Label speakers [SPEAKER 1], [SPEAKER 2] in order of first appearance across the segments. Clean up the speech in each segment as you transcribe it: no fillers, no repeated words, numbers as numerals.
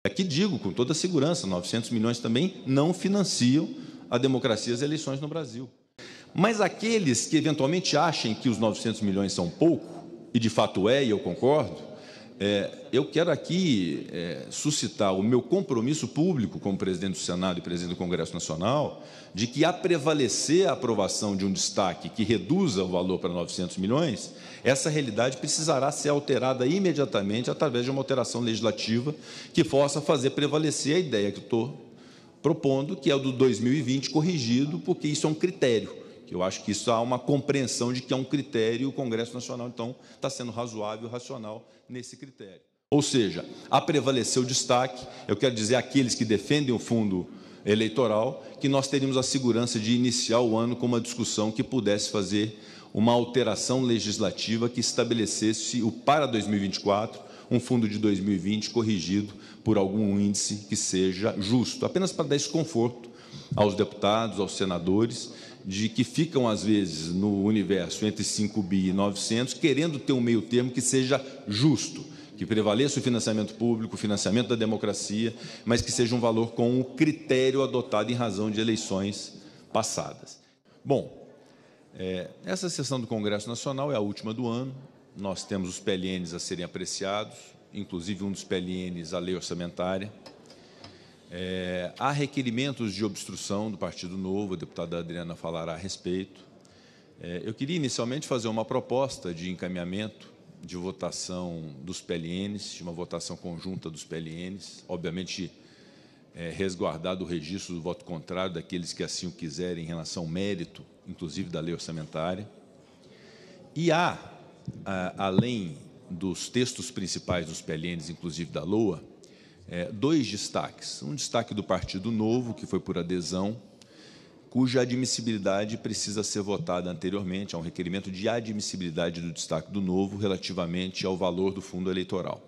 [SPEAKER 1] Aqui digo com toda segurança, 900 milhões também não financiam a democracia e as eleições no Brasil. Mas aqueles que eventualmente achem que os 900 milhões são pouco, e de fato é, e eu concordo, eu quero aqui suscitar o meu compromisso público como presidente do Senado e presidente do Congresso Nacional de que, a prevalecer a aprovação de um destaque que reduza o valor para 900 milhões, essa realidade precisará ser alterada imediatamente através de uma alteração legislativa que possa fazer prevalecer a ideia que eu estou propondo, que é o do 2020 corrigido, porque isso é um critério. Eu acho que isso há uma compreensão de que é um critério, e o Congresso Nacional, então, está sendo razoável e racional nesse critério. Ou seja, a prevalecer o destaque, eu quero dizer àqueles que defendem o fundo eleitoral, que nós teríamos a segurança de iniciar o ano com uma discussão que pudesse fazer uma alteração legislativa que estabelecesse para 2024 um fundo de 2020 corrigido por algum índice que seja justo, apenas para dar esse conforto aos deputados, aos senadores, de que ficam, às vezes, no universo entre 5 bi e 900, querendo ter um meio termo que seja justo, que prevaleça o financiamento público, o financiamento da democracia, mas que seja um valor com o critério adotado em razão de eleições passadas. Bom, essa sessão do Congresso Nacional é a última do ano, nós temos os PLNs a serem apreciados, inclusive um dos PLNs, a lei orçamentária. Há requerimentos de obstrução do Partido Novo, a deputada Adriana falará a respeito. Eu queria inicialmente fazer uma proposta de encaminhamento de votação dos PLNs, de uma votação conjunta dos PLNs, obviamente resguardado o registro do voto contrário daqueles que assim o quiserem em relação ao mérito, inclusive da lei orçamentária. E há, além dos textos principais dos PLNs, inclusive da LOA, dois destaques. Um destaque do Partido Novo, que foi por adesão, cuja admissibilidade precisa ser votada anteriormente. Há um requerimento de admissibilidade do destaque do Novo relativamente ao valor do fundo eleitoral.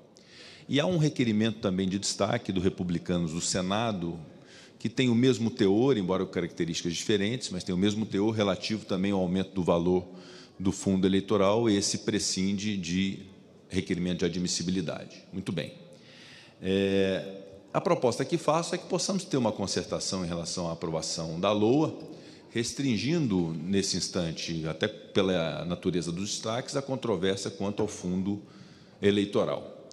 [SPEAKER 1] E há um requerimento também de destaque do Republicanos do Senado, que tem o mesmo teor, embora com características diferentes, mas tem o mesmo teor relativo também ao aumento do valor do fundo eleitoral. Esse prescinde de requerimento de admissibilidade. Muito bem. A proposta que faço é que possamos ter uma concertação em relação à aprovação da LOA, restringindo, nesse instante, até pela natureza dos destaques, a controvérsia quanto ao fundo eleitoral.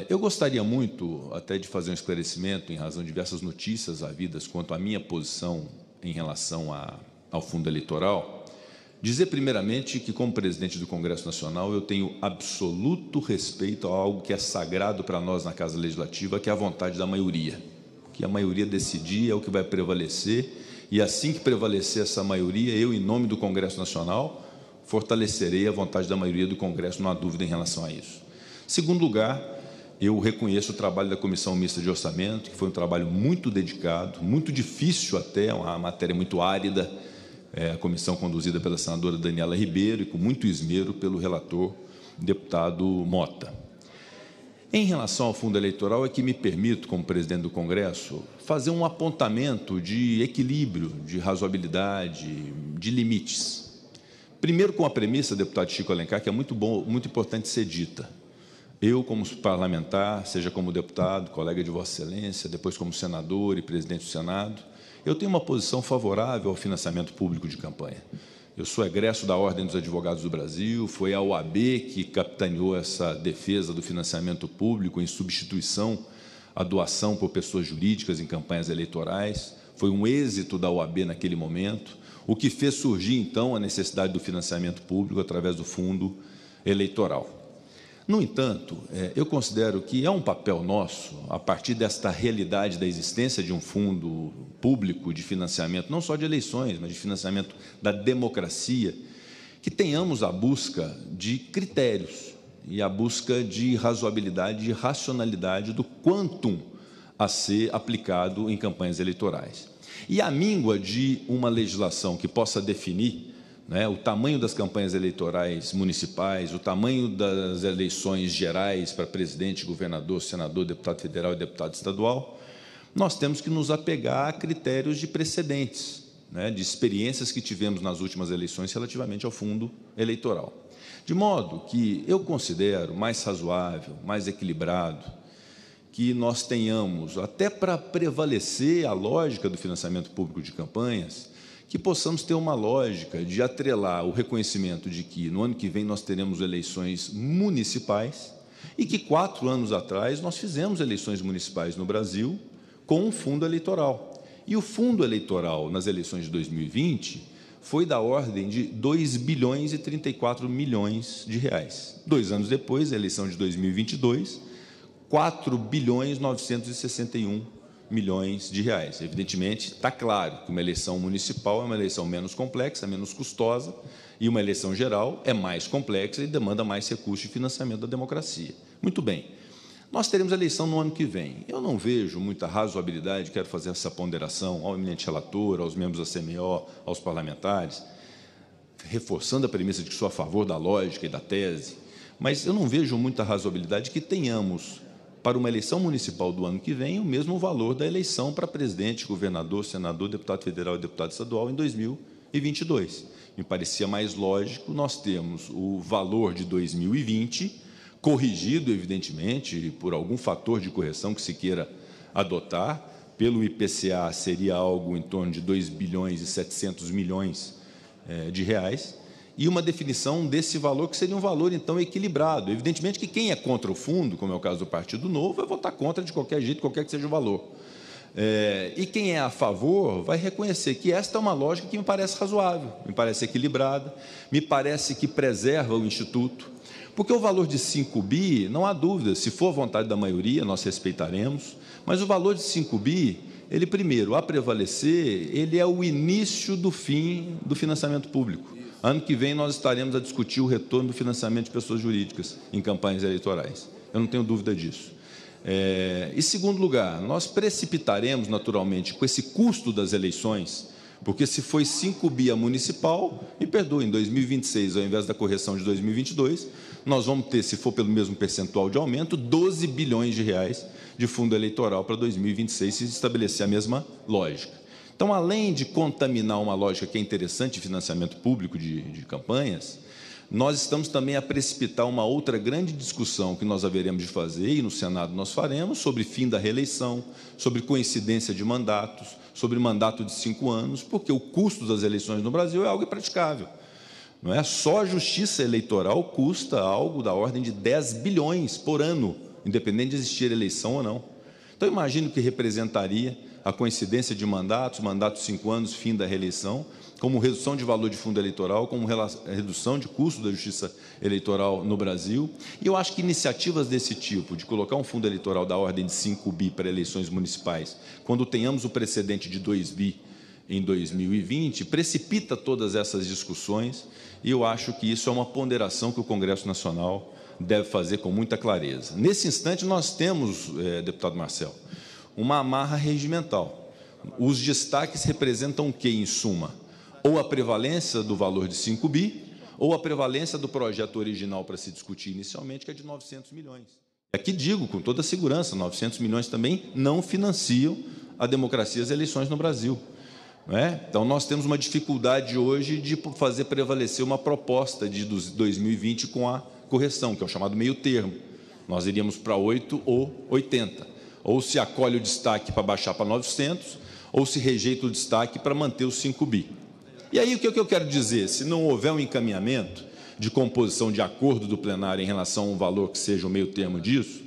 [SPEAKER 1] Eu gostaria muito até de fazer um esclarecimento, em razão de diversas notícias havidas quanto à minha posição em relação ao fundo eleitoral. Dizer, primeiramente, que, como presidente do Congresso Nacional, eu tenho absoluto respeito a algo que é sagrado para nós na Casa Legislativa, que é a vontade da maioria. O que a maioria decidir é o que vai prevalecer, e assim que prevalecer essa maioria, eu, em nome do Congresso Nacional, fortalecerei a vontade da maioria do Congresso, não há dúvida em relação a isso. Segundo lugar, eu reconheço o trabalho da Comissão Mista de Orçamento, que foi um trabalho muito dedicado, muito difícil até, uma matéria muito árida, a comissão conduzida pela senadora Daniela Ribeiro e com muito esmero pelo relator, deputado Mota. Em relação ao fundo eleitoral, é que me permito, como presidente do Congresso, fazer um apontamento de equilíbrio, de razoabilidade, de limites. Primeiro, com a premissa, deputado Chico Alencar, que é muito importante ser dita. Eu, como parlamentar, seja como deputado, colega de Vossa Excelência, depois como senador e presidente do Senado, eu tenho uma posição favorável ao financiamento público de campanha. Eu sou egresso da Ordem dos Advogados do Brasil, foi a OAB que capitaneou essa defesa do financiamento público em substituição à doação por pessoas jurídicas em campanhas eleitorais. Foi um êxito da OAB naquele momento, o que fez surgir, então, a necessidade do financiamento público através do fundo eleitoral. No entanto, eu considero que é um papel nosso, a partir desta realidade da existência de um fundo público de financiamento, não só de eleições, mas de financiamento da democracia, que tenhamos a busca de critérios e a busca de razoabilidade e racionalidade do quantum a ser aplicado em campanhas eleitorais. E a míngua de uma legislação que possa definir o tamanho das campanhas eleitorais municipais, o tamanho das eleições gerais para presidente, governador, senador, deputado federal e deputado estadual, nós temos que nos apegar a critérios de precedentes, de experiências que tivemos nas últimas eleições relativamente ao fundo eleitoral. De modo que eu considero mais razoável, mais equilibrado que nós tenhamos, até para prevalecer a lógica do financiamento público de campanhas, que possamos ter uma lógica de atrelar o reconhecimento de que, no ano que vem, nós teremos eleições municipais e que, 4 anos atrás, nós fizemos eleições municipais no Brasil com um fundo eleitoral. E o fundo eleitoral, nas eleições de 2020, foi da ordem de 2 bilhões e 34 milhões de reais. 2 anos depois, a eleição de 2022, 4 bilhões 961 milhões de reais. Evidentemente, está claro que uma eleição municipal é uma eleição menos complexa, menos custosa, e uma eleição geral é mais complexa e demanda mais recursos de financiamento da democracia. Muito bem. Nós teremos eleição no ano que vem. Eu não vejo muita razoabilidade, quero fazer essa ponderação ao eminente relator, aos membros da CMO, aos parlamentares, reforçando a premissa de que sou a favor da lógica e da tese, mas eu não vejo muita razoabilidade que tenhamos, para uma eleição municipal do ano que vem, o mesmo valor da eleição para presidente, governador, senador, deputado federal e deputado estadual em 2022. Me parecia mais lógico nós termos o valor de 2020, corrigido, evidentemente, por algum fator de correção que se queira adotar. Pelo IPCA, seria algo em torno de 2 bilhões e 700 milhões de reais, e uma definição desse valor, que seria um valor, então, equilibrado. Evidentemente que quem é contra o fundo, como é o caso do Partido Novo, vai votar contra de qualquer jeito, qualquer que seja o valor. E quem é a favor vai reconhecer que esta é uma lógica que me parece razoável, me parece equilibrada, me parece que preserva o Instituto, porque o valor de 5 bi, não há dúvida, se for vontade da maioria, nós respeitaremos, mas o valor de 5 bi, ele, primeiro, a prevalecer, ele é o início do fim do financiamento público. Ano que vem, nós estaremos a discutir o retorno do financiamento de pessoas jurídicas em campanhas eleitorais. Eu não tenho dúvida disso. E, segundo lugar, nós precipitaremos, naturalmente, com esse custo das eleições, porque se foi 5 bi a municipal, me perdoe, em 2026, ao invés da correção de 2022, nós vamos ter, se for pelo mesmo percentual de aumento, 12 bilhões de reais de fundo eleitoral para 2026, se estabelecer a mesma lógica. Então, além de contaminar uma lógica que é interessante de financiamento público de campanhas, nós estamos também a precipitar uma outra grande discussão que nós haveremos de fazer, e no Senado nós faremos, sobre fim da reeleição, sobre coincidência de mandatos, sobre mandato de 5 anos, porque o custo das eleições no Brasil é algo impraticável. Não é? Só a justiça eleitoral custa algo da ordem de 10 bilhões por ano, independente de existir eleição ou não. Então, imagino que representaria a coincidência de mandatos, mandato de 5 anos, fim da reeleição, como redução de valor de fundo eleitoral, como redução de custo da justiça eleitoral no Brasil. E eu acho que iniciativas desse tipo, de colocar um fundo eleitoral da ordem de 5 bi para eleições municipais, quando tenhamos o precedente de 2 bi em 2020, precipita todas essas discussões, e eu acho que isso é uma ponderação que o Congresso Nacional deve fazer com muita clareza. Nesse instante, nós temos, deputado Marcelo, uma amarra regimental. Os destaques representam o quê, em suma? Ou a prevalência do valor de 5 bi, ou a prevalência do projeto original para se discutir inicialmente, que é de 900 milhões. Aqui digo, com toda segurança, 900 milhões também não financiam a democracia e as eleições no Brasil. Não é? Então, nós temos uma dificuldade hoje de fazer prevalecer uma proposta de 2020 com a correção, que é o chamado meio termo. Nós iríamos para 8 ou 80. Ou se acolhe o destaque para baixar para 900, ou se rejeita o destaque para manter os 5 bi. E aí, o que eu quero dizer? Se não houver um encaminhamento de composição de acordo do plenário em relação a um valor que seja o meio termo disso,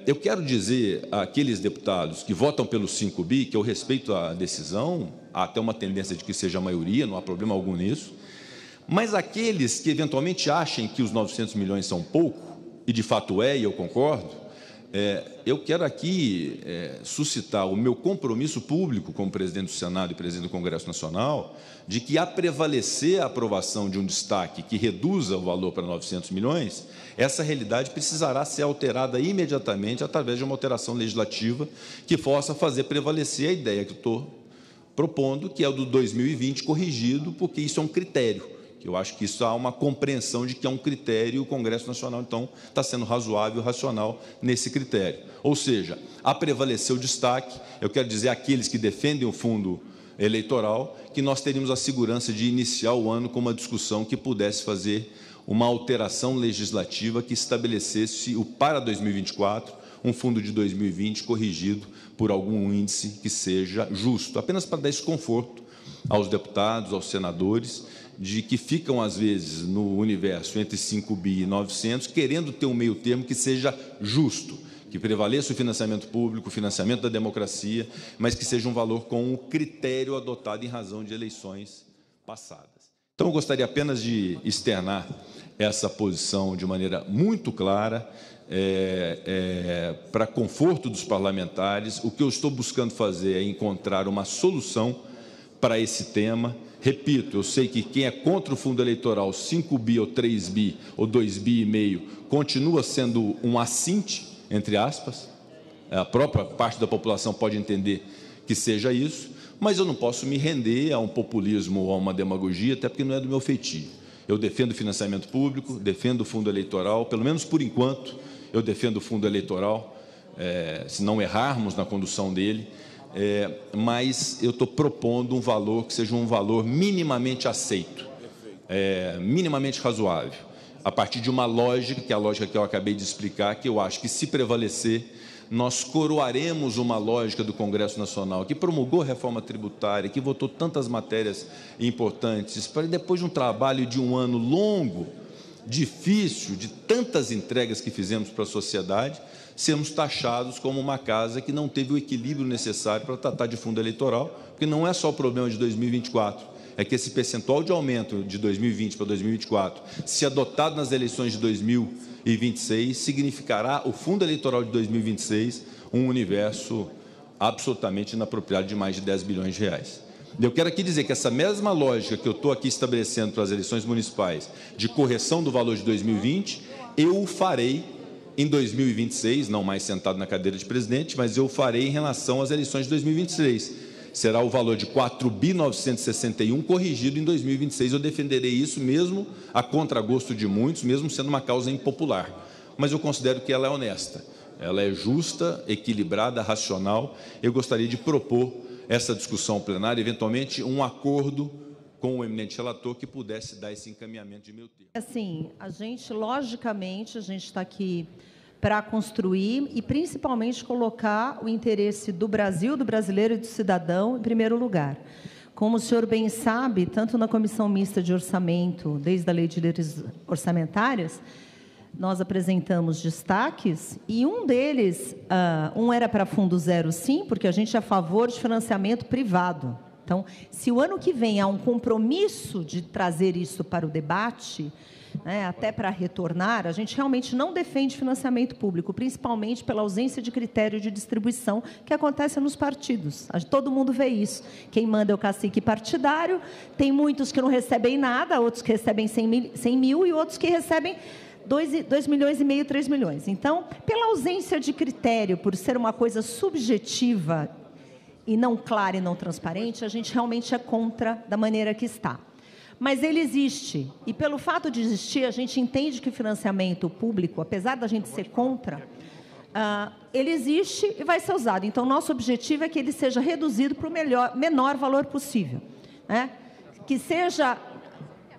[SPEAKER 1] eu quero dizer àqueles deputados que votam pelo 5 bi, que eu respeito a decisão, há até uma tendência de que seja a maioria, não há problema algum nisso, mas aqueles que eventualmente achem que os 900 milhões são pouco, e de fato e eu concordo, eu quero aqui suscitar o meu compromisso público como presidente do Senado e presidente do Congresso Nacional de que, a prevalecer a aprovação de um destaque que reduza o valor para 900 milhões, essa realidade precisará ser alterada imediatamente através de uma alteração legislativa que possa fazer prevalecer a ideia que eu estou propondo, que é o do 2020 corrigido, porque isso é um critério. Eu acho que isso há uma compreensão de que é um critério e o Congresso Nacional, então, está sendo razoável e racional nesse critério. Ou seja, a prevalecer o destaque, eu quero dizer àqueles que defendem o fundo eleitoral, que nós teríamos a segurança de iniciar o ano com uma discussão que pudesse fazer uma alteração legislativa que estabelecesse para 2024 um fundo de 2020 corrigido por algum índice que seja justo, apenas para dar esse conforto aos deputados, aos senadores, de que ficam, às vezes, no universo entre 5 bi e 900, querendo ter um meio termo que seja justo, que prevaleça o financiamento público, o financiamento da democracia, mas que seja um valor com o critério adotado em razão de eleições passadas. Então, eu gostaria apenas de externar essa posição de maneira muito clara, para conforto dos parlamentares. O que eu estou buscando fazer é encontrar uma solução para esse tema. Repito, eu sei que quem é contra o fundo eleitoral, 5 bi ou 3 bi ou 2 bi e meio, continua sendo um assinte, entre aspas. A própria parte da população pode entender que seja isso, mas eu não posso me render a um populismo ou a uma demagogia, até porque não é do meu feitio. Eu defendo o financiamento público, defendo o fundo eleitoral, pelo menos por enquanto, eu defendo o fundo eleitoral, se não errarmos na condução dele, mas eu estou propondo um valor que seja um valor minimamente aceito, minimamente razoável, a partir de uma lógica, que é a lógica que eu acabei de explicar, que eu acho que, se prevalecer, nós coroaremos uma lógica do Congresso Nacional, que promulgou a reforma tributária, que votou tantas matérias importantes, para depois de um trabalho de um ano longo, difícil, de tantas entregas que fizemos para a sociedade, sermos taxados como uma casa que não teve o equilíbrio necessário para tratar de fundo eleitoral, porque não é só o problema de 2024, é que esse percentual de aumento de 2020 para 2024, se adotado nas eleições de 2026, significará o fundo eleitoral de 2026 um universo absolutamente inapropriado de mais de 10 bilhões de reais. Eu quero aqui dizer que essa mesma lógica que eu estou aqui estabelecendo para as eleições municipais, de correção do valor de 2020, eu o farei em 2026, não mais sentado na cadeira de presidente, mas eu o farei em relação às eleições de 2023. Será o valor de 4.961 corrigido em 2026. Eu defenderei isso mesmo a contragosto de muitos, mesmo sendo uma causa impopular. Mas eu considero que ela é honesta, ela é justa, equilibrada, racional. Eu gostaria de propor essa discussão plenária, eventualmente um acordo com o eminente relator que pudesse dar esse encaminhamento de meio termo.
[SPEAKER 2] Assim, logicamente, a gente está aqui para construir e, principalmente, colocar o interesse do Brasil, do brasileiro e do cidadão em primeiro lugar. Como o senhor bem sabe, tanto na Comissão Mista de Orçamento, desde a Lei de Diretrizes Orçamentárias, nós apresentamos destaques, e um deles, um era para fundo zero, sim, porque a gente é a favor de financiamento privado. Então, se o ano que vem há um compromisso de trazer isso para o debate, até para retornar, a gente realmente não defende financiamento público, principalmente pela ausência de critério de distribuição que acontece nos partidos. Todo mundo vê isso. Quem manda é o cacique partidário, tem muitos que não recebem nada, outros que recebem 100 mil e outros que recebem 2 milhões e meio, 3 milhões. Então, pela ausência de critério, por ser uma coisa subjetiva e não clara e não transparente, a gente realmente é contra da maneira que está. Mas ele existe, e pelo fato de existir, a gente entende que o financiamento público, apesar da gente ser contra, ele existe e vai ser usado. Então, nosso objetivo é que ele seja reduzido para o menor valor possível, que seja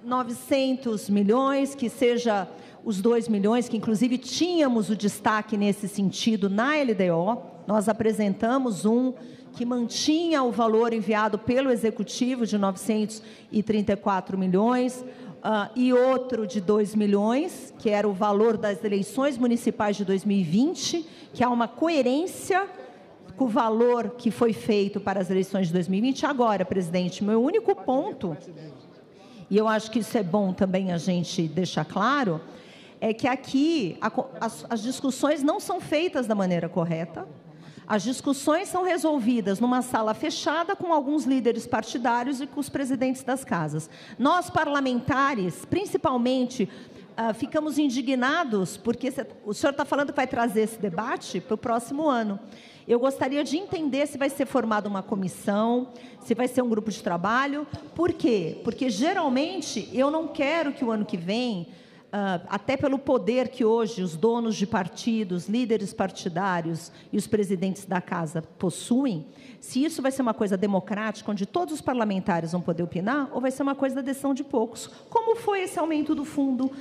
[SPEAKER 2] 900 milhões, que seja os 2 milhões, que inclusive tínhamos o destaque nesse sentido na LDO, nós apresentamos um que mantinha o valor enviado pelo Executivo de 934 milhões, e outro de 2 milhões, que era o valor das eleições municipais de 2020, que há uma coerência com o valor que foi feito para as eleições de 2020. Agora, presidente, meu único ponto, e eu acho que isso é bom também a gente deixar claro, é que aqui as discussões não são feitas da maneira correta. As discussões são resolvidas numa sala fechada com alguns líderes partidários e com os presidentes das casas. Nós, parlamentares, principalmente, ficamos indignados porque o senhor está falando que vai trazer esse debate para o próximo ano. Eu gostaria de entender se vai ser formada uma comissão, se vai ser um grupo de trabalho. Por quê? Porque, geralmente, eu não quero que o ano que vem até pelo poder que hoje os donos de partidos, líderes partidários e os presidentes da casa possuem, se isso vai ser uma coisa democrática, onde todos os parlamentares vão poder opinar, ou vai ser uma coisa da decisão de poucos, como foi esse aumento do fundo